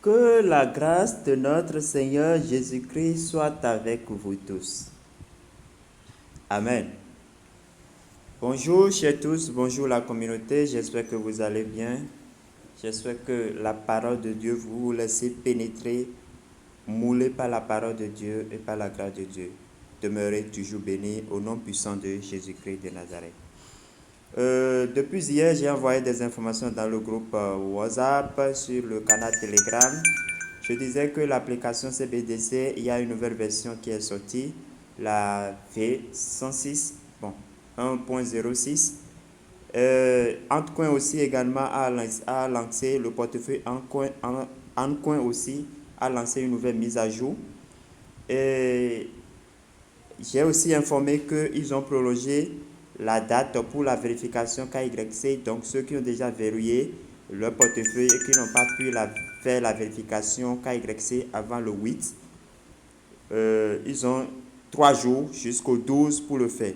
Que la grâce de notre Seigneur Jésus-Christ soit avec vous tous. Amen. Bonjour chers tous, bonjour la communauté, j'espère que vous allez bien. J'espère que la parole de Dieu, vous laissez pénétrer, moulé par la parole de Dieu et par la grâce de Dieu. Demeurez toujours bénis au nom puissant de Jésus-Christ de Nazareth. Depuis hier, j'ai envoyé des informations dans le groupe WhatsApp, sur le canal Telegram. Je disais que l'application CBDC, il y a une nouvelle version qui est sortie, la V106, 1.06. Antcoin aussi également a lancé le portefeuille Antcoin aussi a lancé une nouvelle mise à jour. Et j'ai aussi informé qu'ils ont prolongé la date pour la vérification KYC. Donc ceux qui ont déjà verrouillé leur portefeuille et qui n'ont pas pu faire la vérification KYC avant le 8, ils ont 3 jours jusqu'au 12 pour le faire.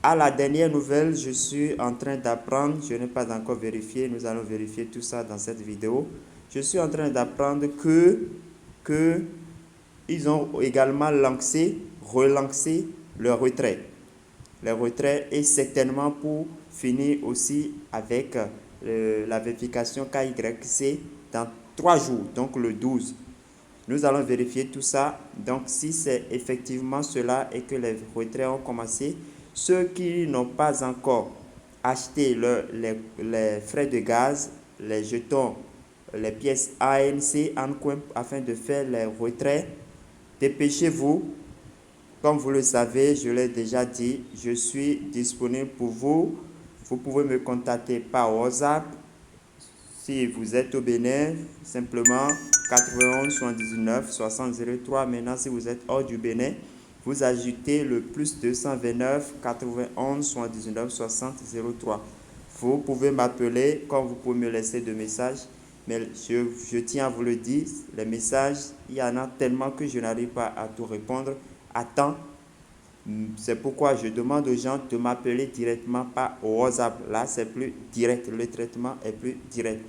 À la dernière nouvelle, je suis en train d'apprendre, je n'ai pas encore vérifié, nous allons vérifier tout ça dans cette vidéo. Je suis en train d'apprendre que ils ont également relancé le retrait. Le retrait est certainement pour finir aussi avec la vérification KYC dans 3 jours, donc le 12. Nous allons vérifier tout ça. Donc si c'est effectivement cela et que les retraits ont commencé, ceux qui n'ont pas encore acheté les frais de gaz, les jetons, les pièces ANC Antcoin afin de faire les retraits, dépêchez-vous. Comme vous le savez, je l'ai déjà dit, je suis disponible pour vous. Vous pouvez me contacter par WhatsApp. Si vous êtes au Bénin, simplement 91 79 60 03. Maintenant, si vous êtes hors du Bénin, vous ajoutez le plus 229 91 79 60 03. Vous pouvez m'appeler, comme vous pouvez me laisser des messages. Mais je tiens à vous le dire, les messages, il y en a tellement que je n'arrive pas à tout répondre à temps. C'est pourquoi je demande aux gens de m'appeler directement par WhatsApp. Là, c'est plus direct. Le traitement est plus direct.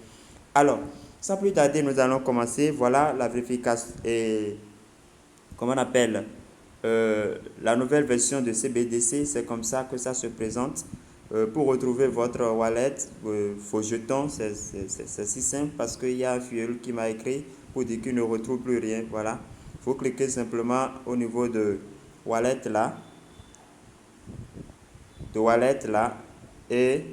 Alors, sans plus tarder, nous allons commencer. Voilà la vérification et comment on appelle la nouvelle version de CBDC. C'est comme ça que ça se présente. Pour retrouver votre wallet, vos jetons, c'est si simple parce qu'il y a un filleul qui m'a écrit pour dire qu'il ne retrouve plus rien. Voilà. Il faut cliquer simplement au niveau de wallet là. Et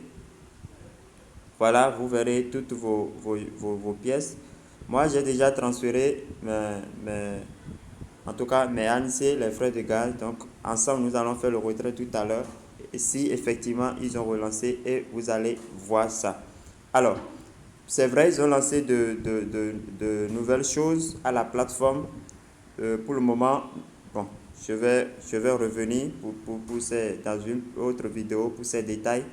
voilà, vous verrez toutes vos pièces. Moi, j'ai déjà transféré en tout cas mes ANC, les frais de gaz. Donc, ensemble, nous allons faire le retrait tout à l'heure. Et si effectivement, ils ont relancé et vous allez voir ça. Alors, c'est vrai, ils ont lancé de nouvelles choses à la plateforme. Pour le moment, bon, je vais revenir dans une autre vidéo pour ces détails.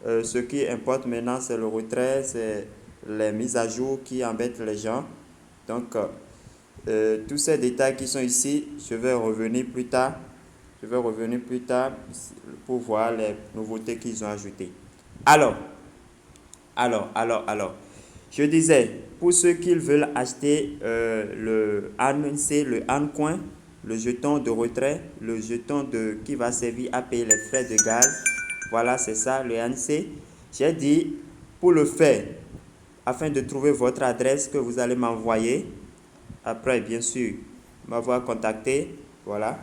Ce qui importe maintenant, c'est le retrait, c'est les mises à jour qui embêtent les gens. Donc, tous ces détails qui sont ici, je vais revenir plus tard. Pour voir les nouveautés qu'ils ont ajoutées. Alors. Je disais, pour ceux qui veulent acheter le Antcoin, le jeton de retrait, le jeton qui va servir à payer les frais de gaz, voilà, c'est ça, le ANC. J'ai dit, pour le faire, afin de trouver votre adresse que vous allez m'envoyer, après, bien sûr, m'avoir contacté, voilà.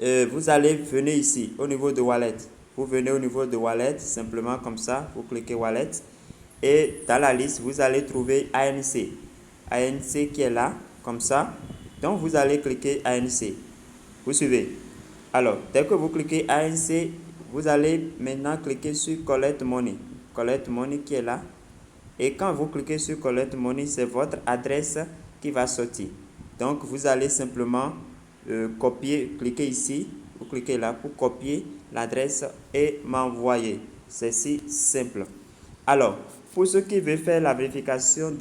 Vous allez venir ici, au niveau de Wallet. Vous venez au niveau de Wallet, simplement comme ça, vous cliquez Wallet. Et dans la liste, vous allez trouver ANC. ANC qui est là, comme ça. Donc, vous allez cliquer ANC. Vous suivez. Alors, dès que vous cliquez ANC, vous allez maintenant cliquer sur Collect Money. Collect Money qui est là. Et quand vous cliquez sur Collect Money, c'est votre adresse qui va sortir. Donc, vous allez simplement copier, cliquez ici, vous cliquez là pour copier l'adresse et m'envoyer. C'est si simple. Alors, pour ceux qui veulent faire la vérification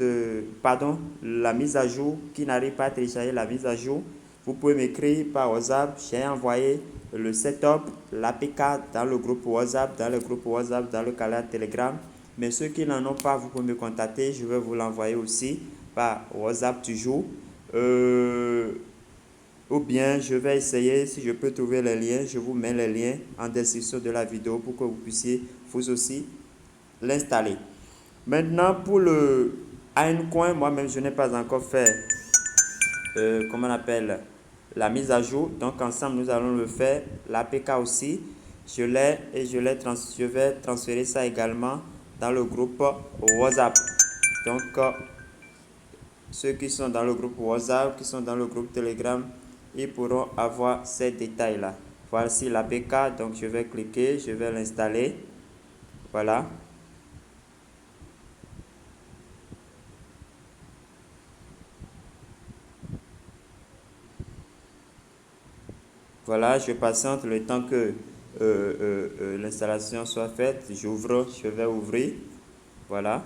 la mise à jour, qui n'arrivent pas à télécharger la mise à jour, vous pouvez m'écrire par WhatsApp. J'ai envoyé le setup, l'APK dans le groupe WhatsApp, dans le canal Telegram. Mais ceux qui n'en ont pas, vous pouvez me contacter. Je vais vous l'envoyer aussi par WhatsApp toujours. Ou bien je vais essayer, si je peux trouver les liens, je vous mets les liens en description de la vidéo pour que vous puissiez vous aussi l'installer. Maintenant, pour le ANCoin, moi-même, je n'ai pas encore fait, comment on appelle, la mise à jour. Donc, ensemble, nous allons le faire. L'APK aussi, je l'ai et je vais transférer ça également dans le groupe WhatsApp. Donc, ceux qui sont dans le groupe WhatsApp, qui sont dans le groupe Telegram, ils pourront avoir ces détails-là. Voici l'APK, donc je vais cliquer, je vais l'installer. Voilà. Voilà, je patiente le temps que l'installation soit faite. J'ouvre, je vais ouvrir. Voilà.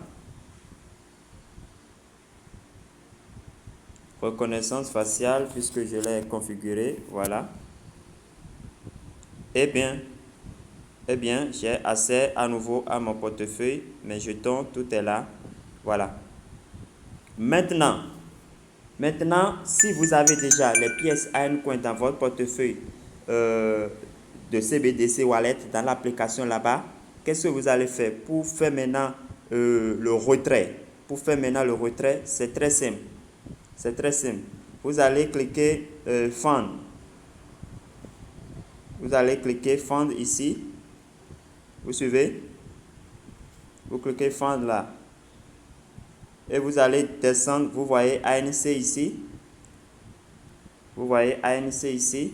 Reconnaissance faciale, puisque je l'ai configuré. Voilà. Eh bien, j'ai accès à nouveau à mon portefeuille. Mes jetons, tout est là. Voilà. Maintenant, si vous avez déjà les pièces ANCoin dans votre portefeuille de CBDC Wallet, dans l'application là-bas, qu'est-ce que vous allez faire pour faire maintenant le retrait? Pour faire maintenant le retrait, c'est très simple. C'est très simple. Vous allez cliquer Fund. Vous allez cliquer Fund ici. Vous suivez? Vous cliquez Fund là. Et vous allez descendre. Vous voyez ANC ici. Vous voyez ANC ici?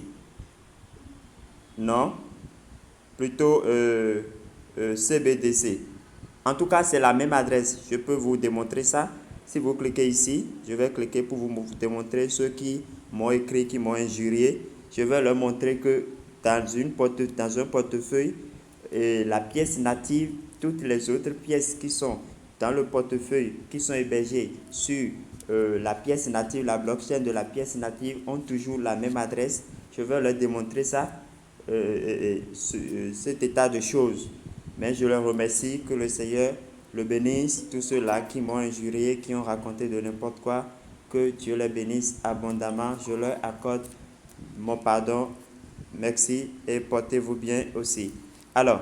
Non. Plutôt CBDC. En tout cas, c'est la même adresse. Je peux vous démontrer ça. Si vous cliquez ici, je vais cliquer pour vous démontrer ceux qui m'ont écrit, qui m'ont injurié. Je vais leur montrer que dans un portefeuille, la pièce native, toutes les autres pièces qui sont dans le portefeuille, qui sont hébergées sur la pièce native, la blockchain de la pièce native, ont toujours la même adresse. Je vais leur démontrer ça, cet état de choses. Mais je leur remercie, que le Seigneur le bénisse, tous ceux-là qui m'ont injurié, qui ont raconté de n'importe quoi, que Dieu les bénisse abondamment. Je leur accorde mon pardon. Merci et portez-vous bien aussi. Alors,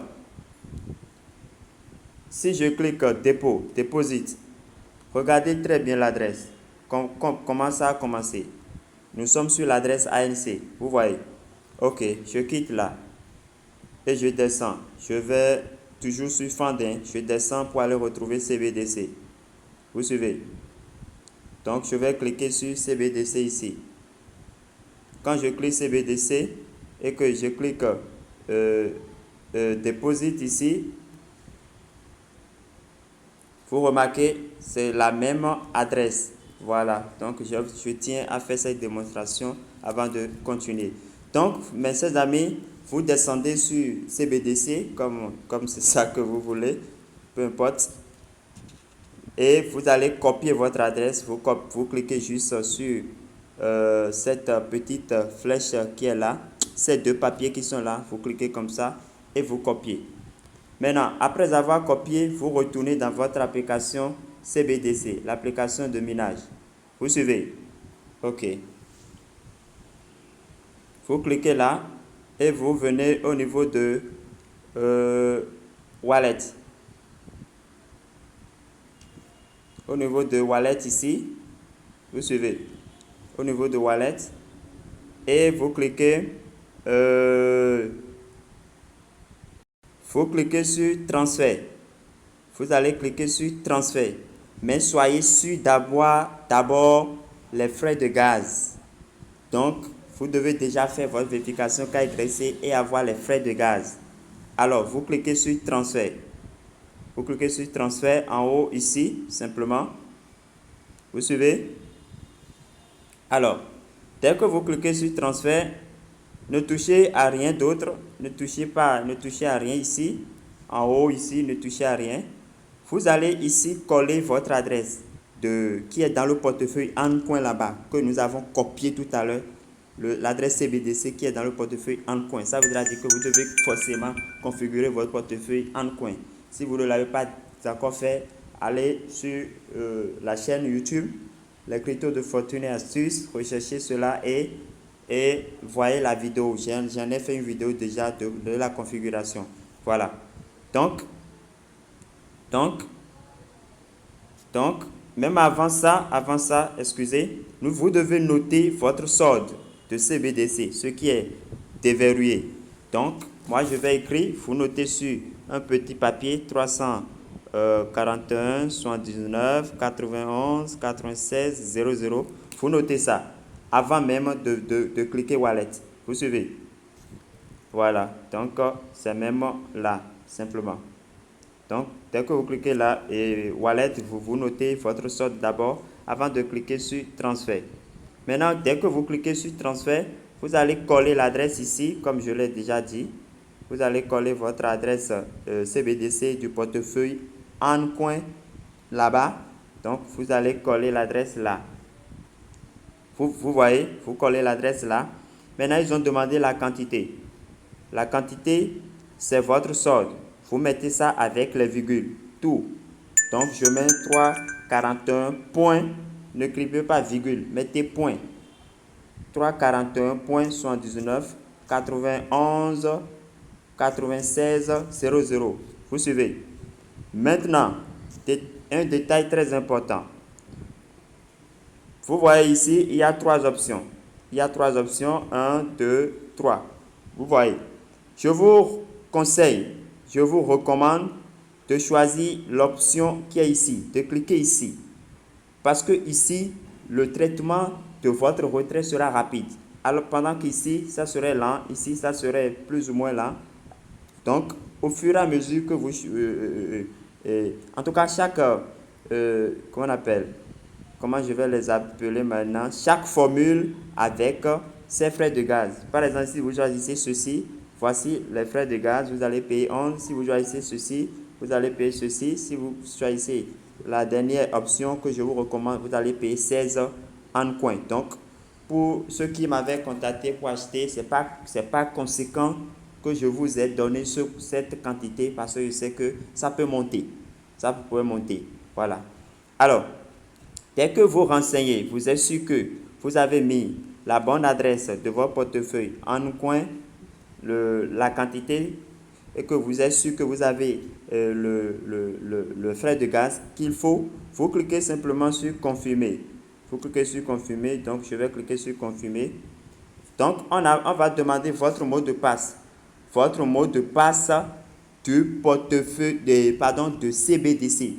si je clique dépôt, deposit, regardez très bien l'adresse. Comment ça a commencé? Nous sommes sur l'adresse ANC. Vous voyez? Ok, je quitte là. Et je descends. Je vais toujours sur Fandin. Je descends pour aller retrouver CBDC. Vous suivez? Donc, je vais cliquer sur CBDC ici. Quand je clique CBDC et que je clique Deposit ici, vous remarquez, c'est la même adresse. Voilà. Donc, je tiens à faire cette démonstration avant de continuer. Donc, mes chers amis, vous descendez sur CBDC, comme c'est ça que vous voulez, peu importe. Et vous allez copier votre adresse. Vous cliquez juste sur cette petite flèche qui est là. Ces deux papiers qui sont là, vous cliquez comme ça et vous copiez. Maintenant, après avoir copié, vous retournez dans votre application CBDC, l'application de minage. Vous suivez? OK. Vous cliquez là et vous venez au niveau de Wallet. Au niveau de Wallet ici, vous suivez? Au niveau de Wallet et vous cliquez sur transfert. Vous allez cliquer sur transfert. Mais soyez sûr d'abord les frais de gaz. Donc, vous devez déjà faire votre vérification KYC et avoir les frais de gaz. Alors, vous cliquez sur transfert. Vous cliquez sur transfert en haut ici, simplement. Vous suivez? Alors, dès que vous cliquez sur transfert, ne touchez à rien d'autre. Ne touchez à rien ici. En haut ici, ne touchez à rien. Vous allez ici coller votre adresse qui est dans le portefeuille ANCoin là-bas, que nous avons copié tout à l'heure. L'adresse CBDC qui est dans le portefeuille ANCoin. Ça voudra dire que vous devez forcément configurer votre portefeuille ANCoin. Si vous ne l'avez pas encore fait, allez sur la chaîne YouTube, les cryptos de fortune et astuces, recherchez cela et voyez la vidéo. J'en ai fait une vidéo déjà de la configuration. Voilà. Donc, même avant ça, excusez, vous devez noter votre solde de CBDC, ce qui est déverrouillé. Donc, moi, je vais écrire, vous notez sur un petit papier 341, 79, 91, 96, 00. Vous notez ça avant même de cliquer Wallet. Vous suivez? Voilà. Donc, c'est même là, simplement. Donc, dès que vous cliquez là, et Wallet, vous notez votre solde d'abord avant de cliquer sur Transfert. Maintenant, dès que vous cliquez sur Transfert, vous allez coller l'adresse ici, comme je l'ai déjà dit. Vous allez coller votre adresse CBDC du portefeuille en coin là-bas. Donc, vous allez coller l'adresse là. Vous voyez, vous collez l'adresse là. Maintenant, ils ont demandé la quantité. La quantité, c'est votre solde. Vous mettez ça avec les virgules, tout. Donc, je mets 3,41 point. N'écrivez pas virgule, mettez point. 3,41.79, 91, 96, 00. Vous suivez? Maintenant, un détail très important. Vous voyez ici, il y a trois options. Il y a trois options, 1, 2, 3. Vous voyez? Je vous conseille, je vous recommande de choisir l'option qui est ici, de cliquer ici. Parce que ici, le traitement de votre retrait sera rapide. Alors pendant qu'ici, ça serait lent, ici, ça serait plus ou moins lent. Donc, au fur et à mesure que vous... en tout cas, chaque... comment on appelle? Comment je vais les appeler maintenant? Chaque formule avec ses frais de gaz. Par exemple, si vous choisissez ceci, voici les frais de gaz, vous allez payer 11. Si vous choisissez ceci, vous allez payer ceci. Si vous choisissez la dernière option que je vous recommande, vous allez payer 16 en coin. Donc, pour ceux qui m'avaient contacté pour acheter, ce n'est pas conséquent que je vous ai donné cette quantité parce que je sais que ça peut monter. Ça peut monter. Voilà. Alors, dès que vous renseignez, vous êtes sûr que vous avez mis la bonne adresse de votre portefeuille en coin, la quantité, et que vous êtes sûr que vous avez le frais de gaz qu'il faut, vous cliquez simplement sur confirmer. Vous cliquez sur confirmer, donc je vais cliquer sur confirmer. Donc on va demander votre mot de passe. Votre mot de passe du portefeuille, de CBDC.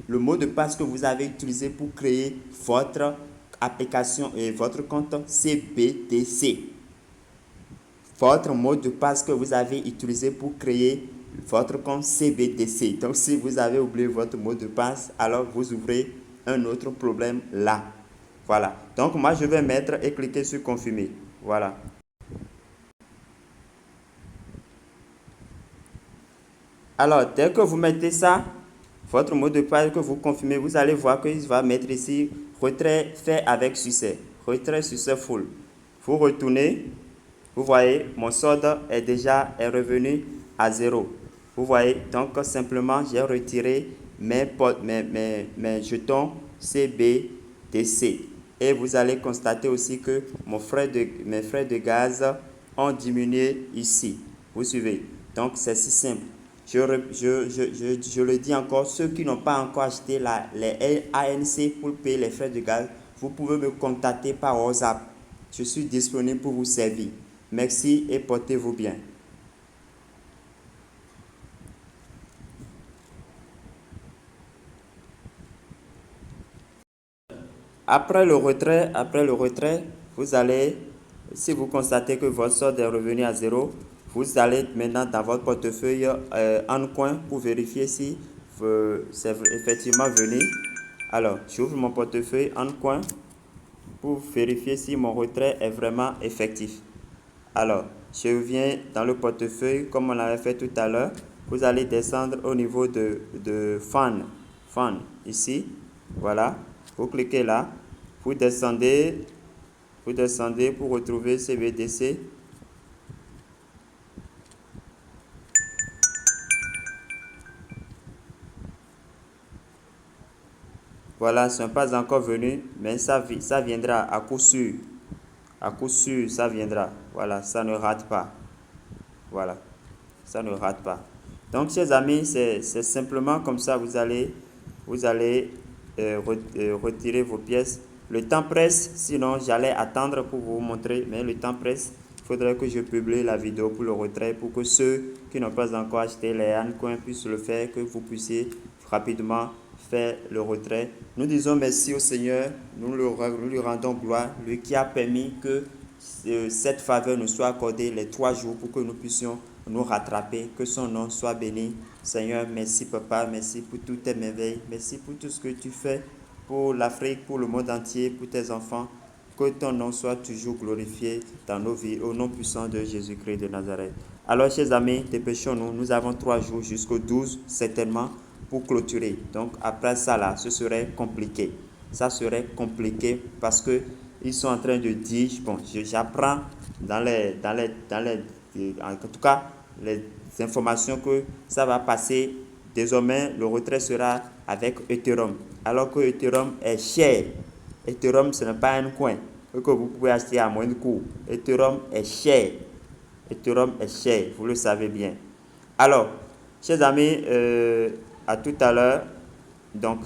Le mot de passe que vous avez utilisé pour créer votre application et votre compte CBDC. Votre mot de passe que vous avez utilisé pour créer votre compte CBDC. Donc, si vous avez oublié votre mot de passe, alors vous ouvrez un autre problème là. Voilà. Donc, moi, je vais mettre et cliquer sur confirmer. Voilà. Alors, dès que vous mettez ça, votre mot de passe que vous confirmez, vous allez voir qu'il va mettre ici retrait fait avec succès. Retrait successful. Vous retournez. Vous voyez, mon solde est revenu à 0. Vous voyez, donc simplement, j'ai retiré mes jetons CBDC. Et vous allez constater aussi que mes frais de gaz ont diminué ici. Vous suivez? Donc, c'est si simple. Je le dis encore, ceux qui n'ont pas encore acheté les ANC pour payer les frais de gaz, vous pouvez me contacter par WhatsApp. Je suis disponible pour vous servir. Merci et portez-vous bien. Après le retrait, vous allez, si vous constatez que votre solde est revenu à 0, vous allez maintenant dans votre portefeuille en coin pour vérifier si c'est effectivement venu. Alors, j'ouvre mon portefeuille en coin pour vérifier si mon retrait est vraiment effectif. Alors, je viens dans le portefeuille comme on l'avait fait tout à l'heure. Vous allez descendre au niveau de Fan, ici. Voilà. Vous cliquez là. Vous descendez pour retrouver CBDC. Voilà, ce n'est pas encore venu, mais ça viendra à coup sûr. À coup sûr, ça viendra. Voilà, ça ne rate pas. Voilà, ça ne rate pas. Donc, chers amis, c'est simplement comme ça, vous allez retirer vos pièces. Le temps presse, sinon j'allais attendre pour vous montrer, mais le temps presse. Il faudrait que je publie la vidéo pour le retrait, pour que ceux qui n'ont pas encore acheté les Hancoins puissent le faire, que vous puissiez rapidement faire le retrait. Nous disons merci au Seigneur, nous lui rendons gloire, lui qui a permis que cette faveur nous soit accordée les 3 jours pour que nous puissions nous rattraper, que son nom soit béni. Seigneur, merci Papa, merci pour toutes tes merveilles, merci pour tout ce que tu fais pour l'Afrique, pour le monde entier, pour tes enfants. Que ton nom soit toujours glorifié dans nos vies, au nom puissant de Jésus-Christ de Nazareth. Alors, chers amis, dépêchons-nous, nous avons 3 jours jusqu'au 12, certainement, pour clôturer. Donc, après ça, là, ce serait compliqué. Ça serait compliqué parce que ils sont en train de dire, bon, j'apprends en tout cas, les informations que ça va passer. Désormais, le retrait sera avec Ethereum. Alors que Ethereum est cher. Ethereum, ce n'est pas un coin que vous pouvez acheter à moins de coût. Ethereum est cher. Ethereum est cher, vous le savez bien. Alors, chers amis, à tout à l'heure. Donc,